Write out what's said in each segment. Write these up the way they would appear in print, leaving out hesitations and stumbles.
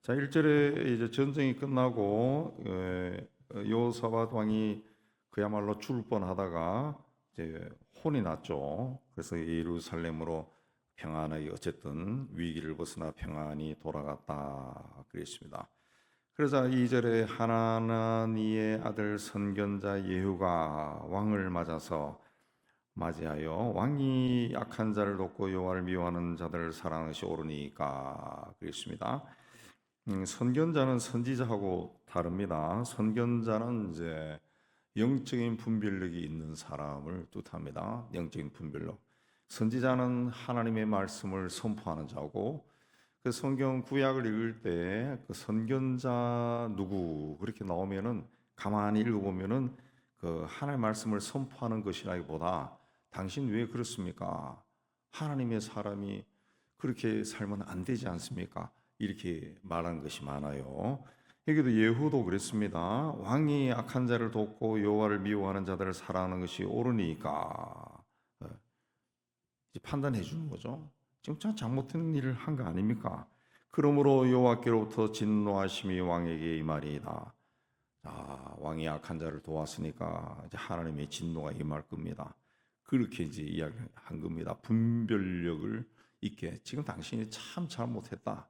자, 1절에 이제 전쟁이 끝나고 여호사밧 왕이 그야말로 죽을 뻔하다가 이제 혼이 났죠. 그래서 예루살렘으로 평안하게 어쨌든 위기를 벗어나 평안히 돌아갔다 그랬습니다. 그러자 2절에 하나니의 아들 선견자 예후가 왕을 맞이하여 왕이 악한 자를 돕고 여호와를 미워하는 자들을 사랑하는 것이 옳으니까 그랬습니다. 선견자는 선지자하고 다릅니다. 선견자는 이제 영적인 분별력이 있는 사람을 뜻합니다. 영적인 분별력. 선지자는 하나님의 말씀을 선포하는 자고, 그 성경 구약을 읽을 때 그 선견자 누구 그렇게 나오면은 가만히 읽어보면은 그 하나님의 말씀을 선포하는 것이라기보다 당신 왜 그렇습니까? 하나님의 사람이 그렇게 살면 안 되지 않습니까? 이렇게 말하는 것이 많아요. 여기도 예후도 그랬습니다. 왕이 악한 자를 돕고 여호와를 미워하는 자들을 사랑하는 것이 옳으니까 이제 판단해 주는 거죠. 지금 참 잘못된 일을 한 거 아닙니까? 그러므로 여호와께로부터 진노하심이 왕에게 임하리이다. 왕이 악한 자를 도왔으니까 이제 하나님의 진노가 임할 겁니다. 그렇게 이제 이야기한 겁니다. 분별력을 있게 지금 당신이 참 잘못했다.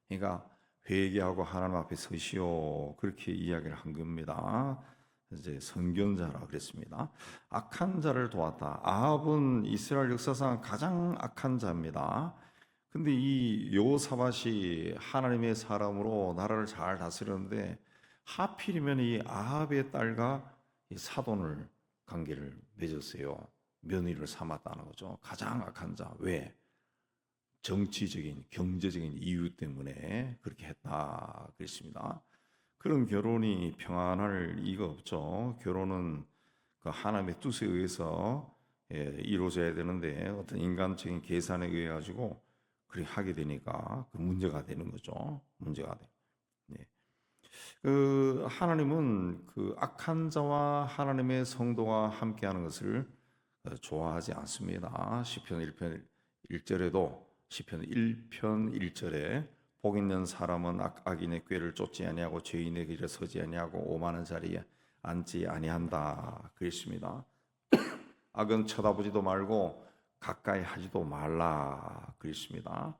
그러니까 회개하고 하나님 앞에 서시오. 그렇게 이야기를 한 겁니다. 이제 선견자라 그랬습니다. 악한 자를 도왔다. 아합은 이스라엘 역사상 가장 악한 자입니다. 근데 이 여호사밧이 하나님의 사람으로 나라를 잘 다스렸는데 하필이면 이 아합의 딸과 이 사돈을 관계를 맺었어요. 며느리를 삼았다는 거죠. 가장 악한 자. 왜? 정치적인, 경제적인 이유 때문에 그렇게 했다 그랬습니다. 그런 결혼이 평안할 리가 없죠. 결혼은 그 하나님의 뜻에 의해서 이루어져야 되는데 어떤 인간적인 계산에 의해 가지고 그렇게 하게 되니까 그 문제가 되는 거죠. 문제가 돼. 네. 그 하나님은 그 악한 자와 하나님의 성도가 함께하는 것을 좋아하지 않습니다. 시편 1편 1절에도 시편 1편 1절에 복 있는 사람은 악인의 꾀를 쫓지 아니하고 죄인의 길에 서지 아니하고 오만한 자리에 앉지 아니한다 그랬습니다. 악은 쳐다보지도 말고 가까이 하지도 말라 그랬습니다.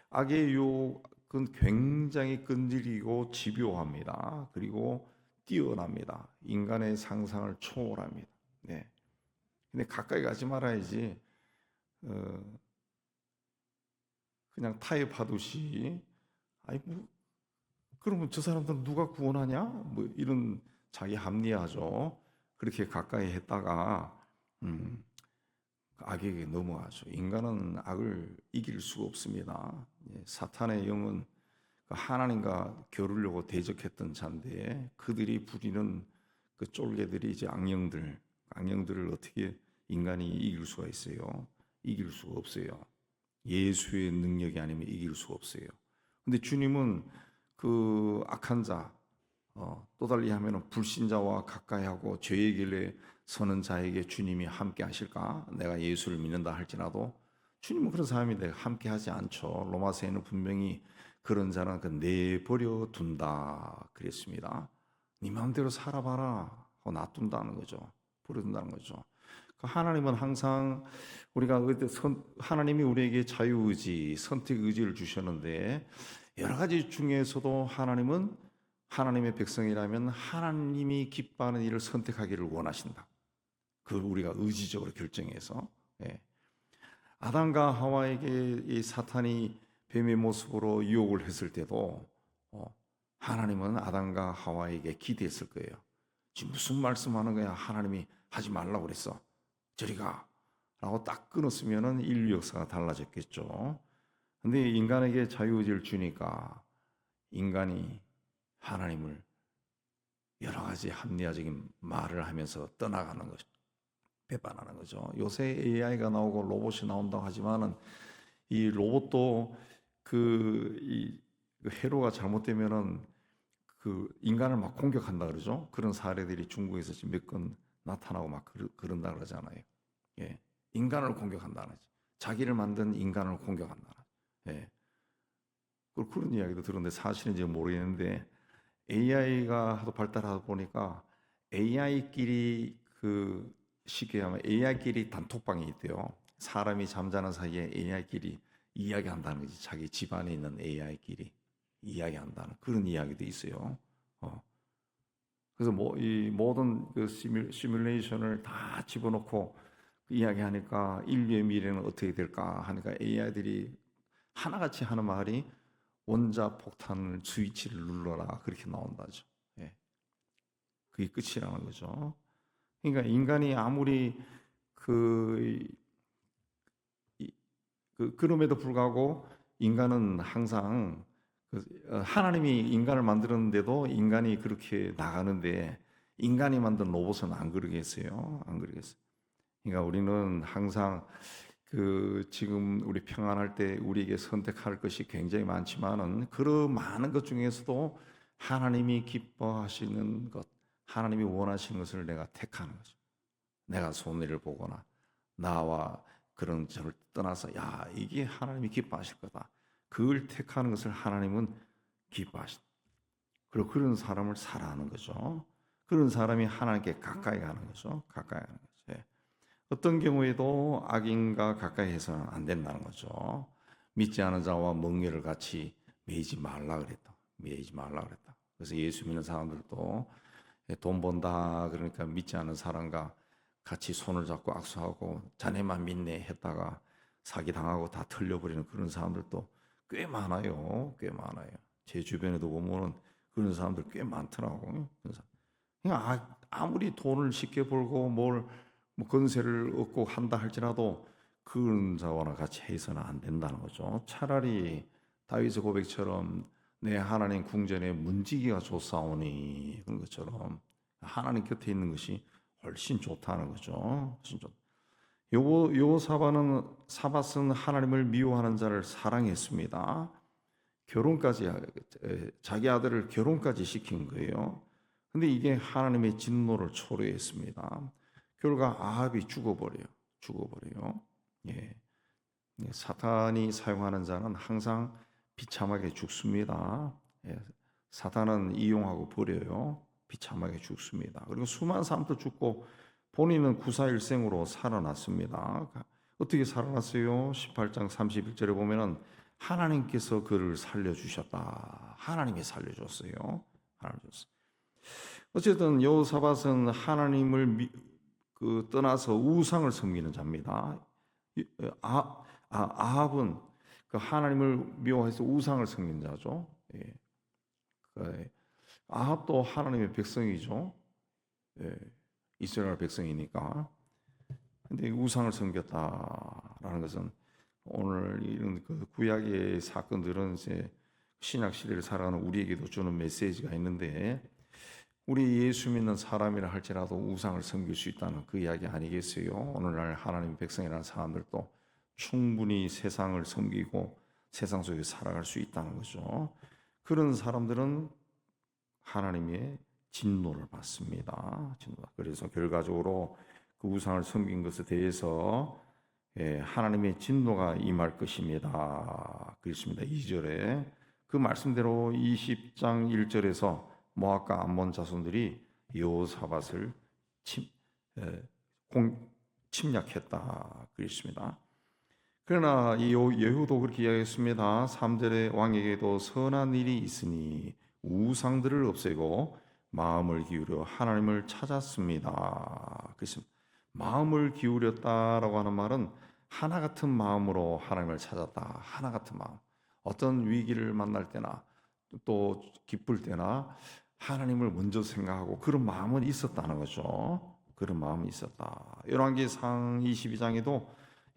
악의 유혹은 굉장히 끈질기고 집요합니다. 그리고 뛰어납니다. 인간의 상상을 초월합니다. 네. 근데 가까이 가지 말아야지. 그냥 타협하듯이 아이 뭐 그러면 저 사람들 누가 구원하냐? 뭐 이런 자기 합리화죠. 그렇게 가까이 했다가 악에게 넘어가죠. 인간은 악을 이길 수가 없습니다. 사탄의 영은 하나님과 겨루려고 대적했던 자인데 그들이 부리는 그 쫄개들이 이제 악령들을 어떻게 인간이 이길 수가 있어요? 이길 수가 없어요. 예수의 능력이 아니면 이길 수가 없어요. 근데 주님은 그 악한 자, 또 달리 하면 불신자와 가까이하고 죄의 길에 서는 자에게 주님이 함께 하실까? 내가 예수를 믿는다 할지라도 주님은 그런 사람이 내가 함께 하지 않죠. 로마서에는 분명히 그런 자는 그 내버려 둔다 그랬습니다. 네 마음대로 살아봐라 하고 놔둔다는 거죠. 버려둔다는 거죠. 하나님은 항상 우리가 하나님이 우리에게 자유의지, 선택의지를 주셨는데 여러 가지 중에서도 하나님은 하나님의 백성이라면 하나님이 기뻐하는 일을 선택하기를 원하신다. 그걸 우리가 의지적으로 결정해서 아담과 하와에게 이 사탄이 뱀의 모습으로 유혹을 했을 때도 하나님은 아담과 하와에게 기대했을 거예요. 지금 무슨 말씀하는 거야? 하나님이 하지 말라고 그랬어. 저리 가. 라고 딱 끊었으면 인류 역사가 달라졌겠죠. 근데 인간에게 자유의지를 주니까 인간이 하나님을 여러 가지 합리화적인 말을 하면서 떠나가는 거죠. 배반하는 거죠. 요새 AI가 나오고 로봇이 나온다고 하지만은 이 로봇도 이 회로가 잘못되면은 그 인간을 막 공격한다 그러죠. 그런 사례들이 중국에서 지금 몇 건 나타나고 막 그런다 그러잖아요. 예. 인간을 공격한다는 거죠. 자기를 만든 인간을 공격한다는 거죠. 예. 그런 이야기도 들었는데 사실인지 모르겠는데 AI가 하도 발달하다 보니까 AI끼리 쉽게 하면 AI끼리 단톡방이 있대요. 사람이 잠자는 사이에 AI끼리 이야기한다는 거지. 자기 집안에 있는 AI끼리 이야기한다는 그런 이야기도 있어요. 어. 그래서 이 모든 시뮬레이션을 다 집어넣고 이야기하니까 인류의 미래는 어떻게 될까 하니까 AI들이 하나같이 하는 말이 원자 폭탄 스위치를 눌러라 그렇게 나온다죠. 예. 그게 끝이라는 거죠. 그러니까 인간이 아무리 그, 그럼에도 불구하고 인간은 항상 하나님이 인간을 만들었는데도 인간이 그렇게 나가는데 인간이 만든 로봇은 안 그러겠어요. 안 그러겠어요. 그러니까 우리는 항상 지금 우리 평안할 때 우리에게 선택할 것이 굉장히 많지만은 그런 많은 것 중에서도 하나님이 기뻐하시는 것, 하나님이 원하시는 것을 내가 택하는 거죠. 내가 손해를 보거나 나와 그런 저를 떠나서 야 이게 하나님이 기뻐하실 거다. 그걸 택하는 것을 하나님은 기뻐하신다. 그리고 그런 사람을 사랑하는 거죠. 그런 사람이 하나님께 가까이 가는 거죠. 가까이 가는 거죠. 예. 어떤 경우에도 악인과 가까이 해서는 안 된다는 거죠. 믿지 않은 자와 멍에를 같이 매이지 말라 그랬다. 매이지 말라 그랬다. 그래서 예수 믿는 사람들도 돈 번다 그러니까 믿지 않은 사람과 같이 손을 잡고 악수하고 자네만 믿네 했다가 사기 당하고 다 털려버리는 그런 사람들도 꽤 많아요. 꽤 많아요. 제 주변에도 보면은 그런 사람들 꽤 많더라고요. 그러니까 아무리 돈을 쉽게 벌고 뭐 건세를 얻고 한다 할지라도 그런 자와는 같이 해서는 안 된다는 거죠. 차라리 다윗의 고백처럼 내 하나님 궁전에 문지기가 좋사오니 그런 것처럼 하나님 곁에 있는 것이 훨씬 좋다는 거죠. 훨씬 좋. 요 사밧은 하나님을 미워하는 자를 사랑했습니다. 결혼까지 자기 아들을 결혼까지 시킨 거예요. 근데 이게 하나님의 진노를 초래했습니다. 결과 아합이 죽어버려요. 예. 사탄이 사용하는 자는 항상 비참하게 죽습니다. 예. 사탄은 이용하고 버려요. 비참하게 죽습니다. 그리고 수많은 사람도 죽고 본인은 구사일생으로 살아났습니다. 어떻게 살아났어요? 18장 31절에 보면은 하나님께서 그를 살려주셨다. 하나님이 살려줬어요. 하나님 줬어요. 어쨌든 여호사밧은 하나님을 떠나서 우상을 섬기는 자입니다. 아합은 그 하나님을 미워해서 우상을 섬기는 자죠. 예. 아합도 하나님의 백성이죠. 예. 이스라엘 백성이니까. 근데 우상을 섬겼다라는 것은 오늘 이런 구약의 사건들은 이제 신약 시대를 살아가는 우리에게도 주는 메시지가 있는데 우리 예수 믿는 사람이라 할지라도 우상을 섬길 수 있다는 그 이야기 아니겠어요? 오늘날 하나님의 백성이라는 사람들도 충분히 세상을 섬기고 세상 속에 살아갈 수 있다는 거죠. 그런 사람들은 하나님의 진노를 받습니다. 그래서 결과적으로 그 우상을 섬긴 것에 대해서 하나님의 진노가 임할 것입니다. 그렇습니다. 2절에 그 말씀대로 20장 1절에서 모압과 암몬 자손들이 여호사밧을 침략했다. 그렇습니다. 그러나 이 예후도 그렇게 이야기했습니다. 3절에 왕에게도 선한 일이 있으니 우상들을 없애고 마음을 기울여 하나님을 찾았습니다. 그래서 마음을 기울였다라고 하는 말은 하나 같은 마음으로 하나님을 찾았다. 하나 같은 마음. 어떤 위기를 만날 때나 또 기쁠 때나 하나님을 먼저 생각하고 그런 마음은 있었다는 거죠. 그런 마음이 있었다. 열왕기상 22장에도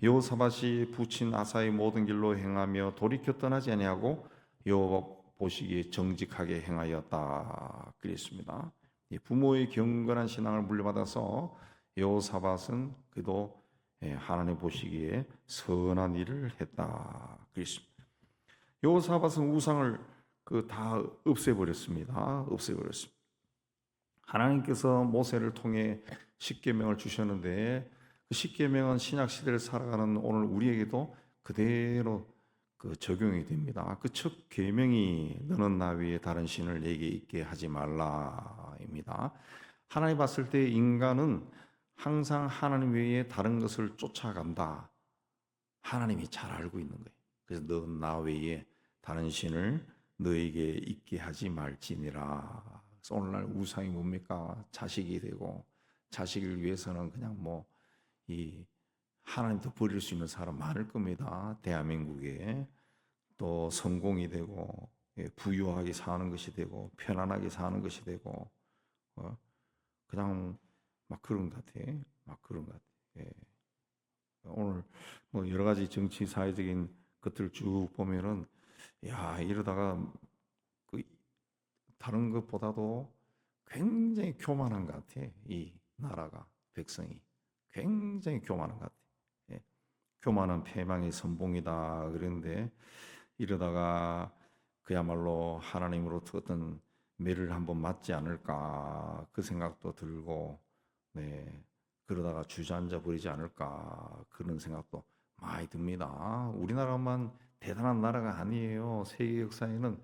여호사밧이 부친 아사의 모든 길로 행하며 돌이켜 떠나지 아니하고 여호와 보시기에 정직하게 행하였다. 그랬습니다. 부모의 경건한 신앙을 물려받아서 여호사밧은 그도 하나님 보시기에 선한 일을 했다. 그랬습니다. 여호사밧은 우상을 다 없애버렸습니다. 없애버렸습니다. 하나님께서 모세를 통해 십계명을 주셨는데 그 십계명은 신약 시대를 살아가는 오늘 우리에게도 그대로 적용이 됩니다. 그 첫 계명이 너는 나 위에 다른 신을 내게 있게 하지 말라입니다. 하나님 봤을 때 인간은 항상 하나님 외에 다른 것을 쫓아간다. 하나님이 잘 알고 있는 거예요. 그래서 너 나 외에 다른 신을 너에게 있게 하지 말지니라. 그래서 오늘날 우상이 뭡니까? 자식이 되고, 자식을 위해서는 그냥 이 하나님도 버릴 수 있는 사람 많을 겁니다. 대한민국에. 또 성공이 되고, 부유하게 사는 것이 되고, 편안하게 사는 것이 되고, 그냥 막 그런 것 같아. 막 그런 것 같아. 예. 오늘 여러 가지 정치 사회적인 것들 쭉 보면은 야 이러다가 그 다른 것보다도 굉장히 교만한 것 같아. 이 나라가 백성이 굉장히 교만한 것 같아. 예. 교만한 패망의 선봉이다 그런데 이러다가 그야말로 하나님으로부터 어떤 매를 한번 맞지 않을까 그 생각도 들고 네. 그러다가 주저앉아 버리지 않을까 그런 생각도 많이 듭니다. 우리나라만 대단한 나라가 아니에요. 세계 역사에는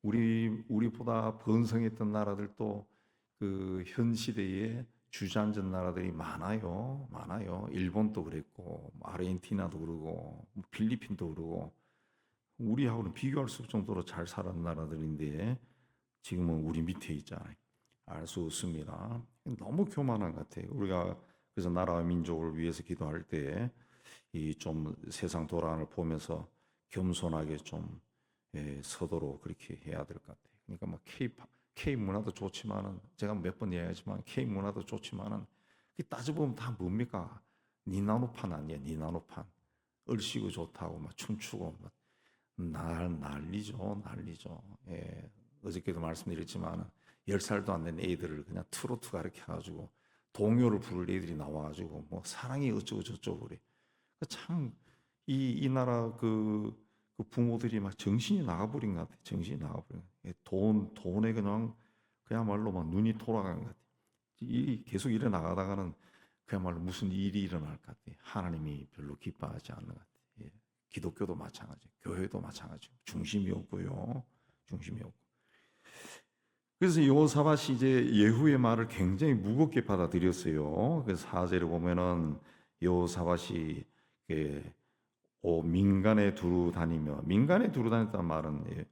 우리보다 번성했던 나라들도 그 현 시대에 주저앉은 나라들이 많아요. 많아요. 일본도 그랬고 아르헨티나도 그러고 필리핀도 그러고 우리하고는 비교할 수 없을 정도로 잘 살았던 나라들인데 지금은 우리 밑에 있잖아요. 알 수 없습니다. 너무 교만한 것 같아요. 우리가 그래서 나라와 민족을 위해서 기도할 때 이 좀 세상 도란을 보면서 겸손하게 좀 서도록 그렇게 해야 될 것 같아요. 그러니까 K 문화도 좋지만은 제가 몇 번 이야기하지만 K 문화도 좋지만은 따져보면 다 뭡니까? 니나노판 아니야, 니나노판. 얼씨구 좋다고 막 춤추고 막 난리죠, 난리죠. 예. 어저께도 말씀드렸지만 10살도 안 된 애들을 그냥 트로트 가르쳐가지고 동요를 부를 애들이 나와가지고 사랑이 어쩌고 저쩌고 그래. 참 이 나라 그 부모들이 막 정신이 나가버린 것 같아. 정신이 나가버린 것 같아. 돈에 그냥 그야말로 막 눈이 돌아간 것 같아. 이 계속 일어 나가다가는 그야말로 무슨 일이 일어날 것 같아. 하나님이 별로 기뻐하지 않는 것 같아. 예. 기독교도 마찬가지, 교회도 마찬가지. 중심이 없고요. 중심이 없고. 그래서 여호사밧이 이제 예후의 말을 굉장히 무겁게 받아들였어요. 그래서 4절에 보면은 여호사밧이 민간에 두루 다니며 민간에 두루 다녔다는 말은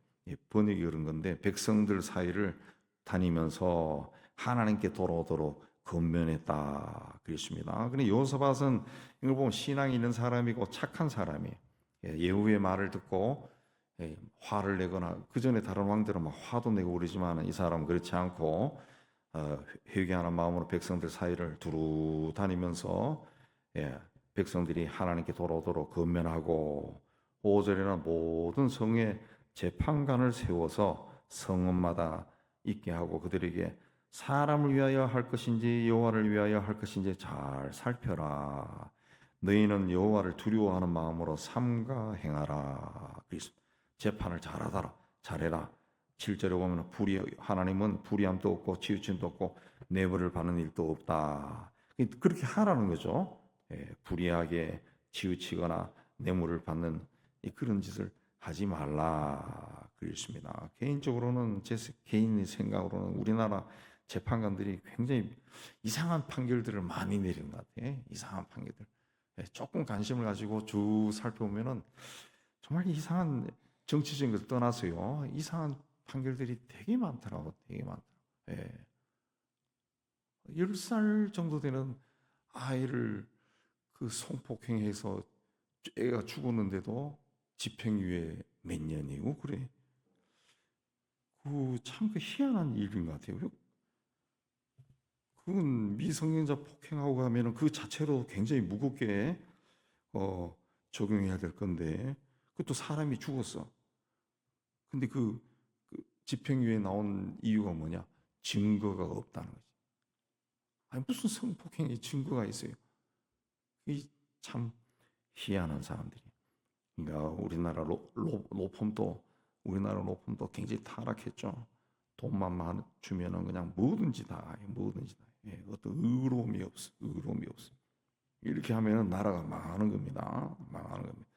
번역이 그런 건데 백성들 사이를 다니면서 하나님께 돌아오도록 권면했다 그랬습니다. 근데 여호사밧은 이걸 보면 신앙이 있는 사람이고 착한 사람이에요. 예후의 말을 듣고 화를 내거나 그 전에 다른 왕들은 막 화도 내고 그러지만 이 사람은 그렇지 않고 회개하는 마음으로 백성들 사이를 두루 다니면서 백성들이 하나님께 돌아오도록 권면하고 5절에는 모든 성에 재판관을 세워서 성읍마다 있게 하고 그들에게 사람을 위하여 할 것인지 여호와를 위하여 할 것인지 잘 살펴라. 너희는 여호와를 두려워하는 마음으로 삼가 행하라. 재판을 잘해라. 7절에 보면 하나님은 불의함도 없고 치우침도 없고 내버를 받는 일도 없다. 그렇게 하라는 거죠. 불의하게 치우치거나 뇌물을 받는 그런 짓을 하지 말라 그랬습니다. 개인적으로는 제 개인의 생각으로는 우리나라 재판관들이 굉장히 이상한 판결들을 많이 내리는 것 같아요. 이상한 판결들. 조금 관심을 가지고 쭉 살펴보면은 정말 이상한 정치적인 것을 떠나서요. 이상한 판결들이 되게 많더라고. 되게 많더라고. 10살 정도 되는 아이를 그 성폭행해서 애가 죽었는데도 집행유예 몇 년이고 그래. 참 희한한 일인 것 같아요. 그건 미성년자 폭행하고 가면은 그 자체로 굉장히 무겁게 적용해야 될 건데 그것도 사람이 죽었어. 근데 그 집행유예 나온 이유가 뭐냐? 증거가 없다는 거지. 아니 무슨 성폭행에 증거가 있어요? 이 참 희한한 사람들이. 그러니까 우리나라 로펌도 굉장히 타락했죠. 돈만 주면은 그냥 뭐든지 다 해, 뭐든지 다 해. 어떤 의로움이 없어, 의로움이 없어. 이렇게 하면은 나라가 망하는 겁니다. 망하는 겁니다.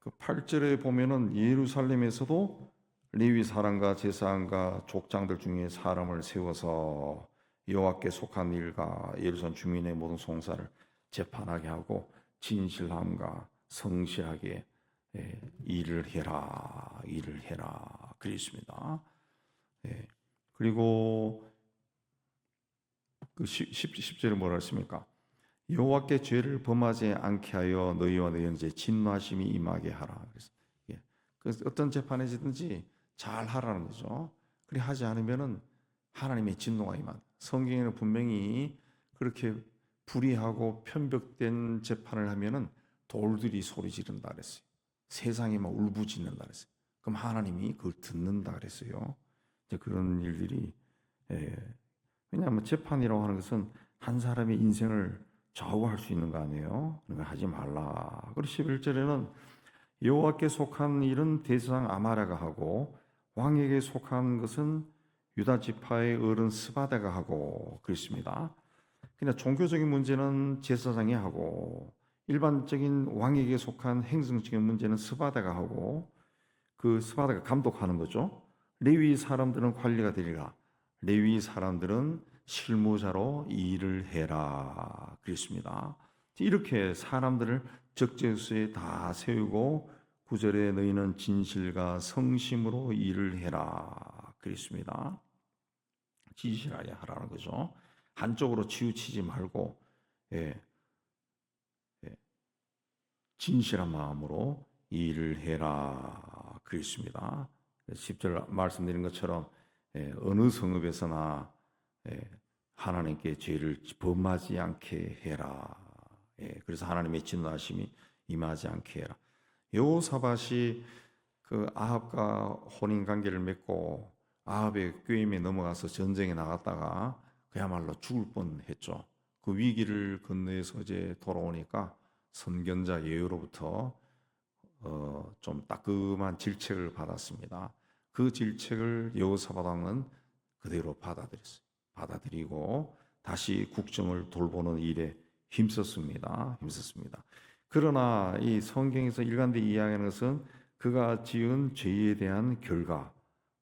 그 8절에 보면은 예루살렘에서도 레위 사람과 제사장과 족장들 중에 사람을 세워서 여호와께 속한 일과 예루살렘 주민의 모든 송사를 재판하게 하고 진실함과 성실하게 일을 해라 그랬습니다. 그리고 그 10절에 뭐라 했습니까? 여호와께 죄를 범하지 않게 하여 너희와 너희 형제 진노하심이 임하게 하라. 그래서 어떤 재판이든지 잘 하라는 거죠. 그리 하지 않으면은 하나님의 진노가 임한. 성경에는 분명히 그렇게 불의하고 편벽된 재판을 하면은 돌들이 소리 지른다 그랬어요. 세상이 막 울부짖는다 그랬어요. 그럼 하나님이 그걸 듣는다 그랬어요. 이제 그런 일들이 왜냐하면 재판이라고 하는 것은 한 사람의 인생을 좌우할 수 있는 거 아니에요? 그러니까 하지 말라. 그리고 11절에는 여호와께 속한 일은 대제사장 아마랴가 하고 왕에게 속한 것은 유다 지파의 어른 스바다가 하고 그렇습니다. 그냥 종교적인 문제는 제사장이 하고 일반적인 왕에게 속한 행정적인 문제는 스바다가 하고 그 스바다가 감독하는 거죠. 레위 사람들은 관리가 되리라. 레위 사람들은 실무자로 일을 해라 그랬습니다. 이렇게 사람들을 적재수에 다 세우고 9절에 너희는 진실과 성심으로 일을 해라 그랬습니다. 진실하게 하라는 거죠. 한쪽으로 치우치지 말고 진실한 마음으로 일을 해라 그랬습니다. 10절 말씀드린 것처럼 어느 성읍에서나 하나님께 죄를 범하지 않게 해라. 그래서 하나님의 진노하심이 임하지 않게 해라. 여호사밧이 그 아합과 혼인 관계를 맺고 아합의 꾀임에 넘어가서 전쟁에 나갔다가 그야말로 죽을 뻔했죠. 그 위기를 건너서 이제 돌아오니까 선견자 예후로부터 좀 따끔한 질책을 받았습니다. 그 질책을 여호사밧 왕은 그대로 받아들이고 다시 국정을 돌보는 일에 힘썼습니다. 그러나 이 성경에서 일관되게 이야기하는 것은 그가 지은 죄에 대한 결과,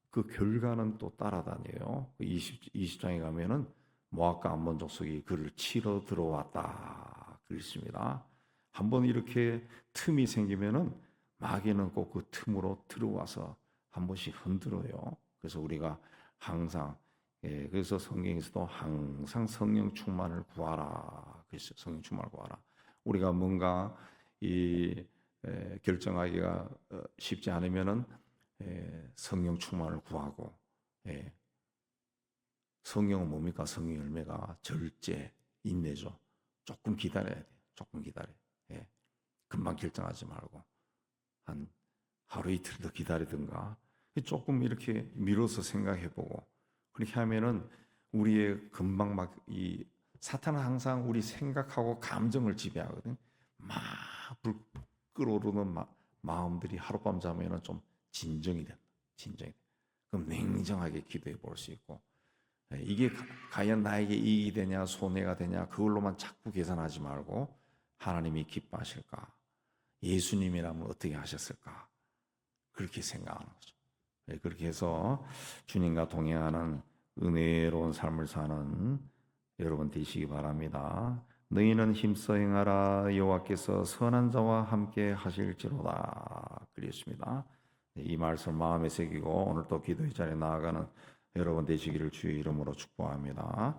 그 결과는 또 따라다녀요. 20장에 가면은 모압과 암몬 족속이 그를 치러 들어왔다 그랬습니다. 한번 이렇게 틈이 생기면은 마귀는 꼭 그 틈으로 들어와서 한 번씩 흔들어요. 그래서 우리가 항상 그래서 성경에서도 항상 성령 충만을 구하라. 그래서 성령 충만을 구하라. 우리가 뭔가 결정하기가 쉽지 않으면은 성령 충만을 구하고 성령은 뭡니까? 성령 열매가 절제, 인내죠. 조금 기다려야 돼. 조금 기다려. 금방 결정하지 말고 한 하루 이틀 더 기다리든가 조금 이렇게 미뤄서 생각해보고 그렇게 하면은 우리의 금방 막 이 사탄은 항상 우리 생각하고 감정을 지배하거든. 막 불 끓어오르는 마음들이 하룻밤 자면은 좀 진정이 된다. 그럼 냉정하게 기도해 볼 수 있고 이게 과연 나에게 이익이 되냐 손해가 되냐 그걸로만 자꾸 계산하지 말고 하나님이 기뻐하실까? 예수님이라면 어떻게 하셨을까? 그렇게 생각하는 거죠. 그렇게 해서 주님과 동행하는 은혜로운 삶을 사는 여러분 되시기 바랍니다. 너희는 힘써 행하라. 여호와께서 선한 자와 함께 하실지로다. 그랬습니다. 이 말씀 마음에 새기고 오늘 또 기도의 자리에 나아가는 여러분 되시기를 주의 이름으로 축복합니다.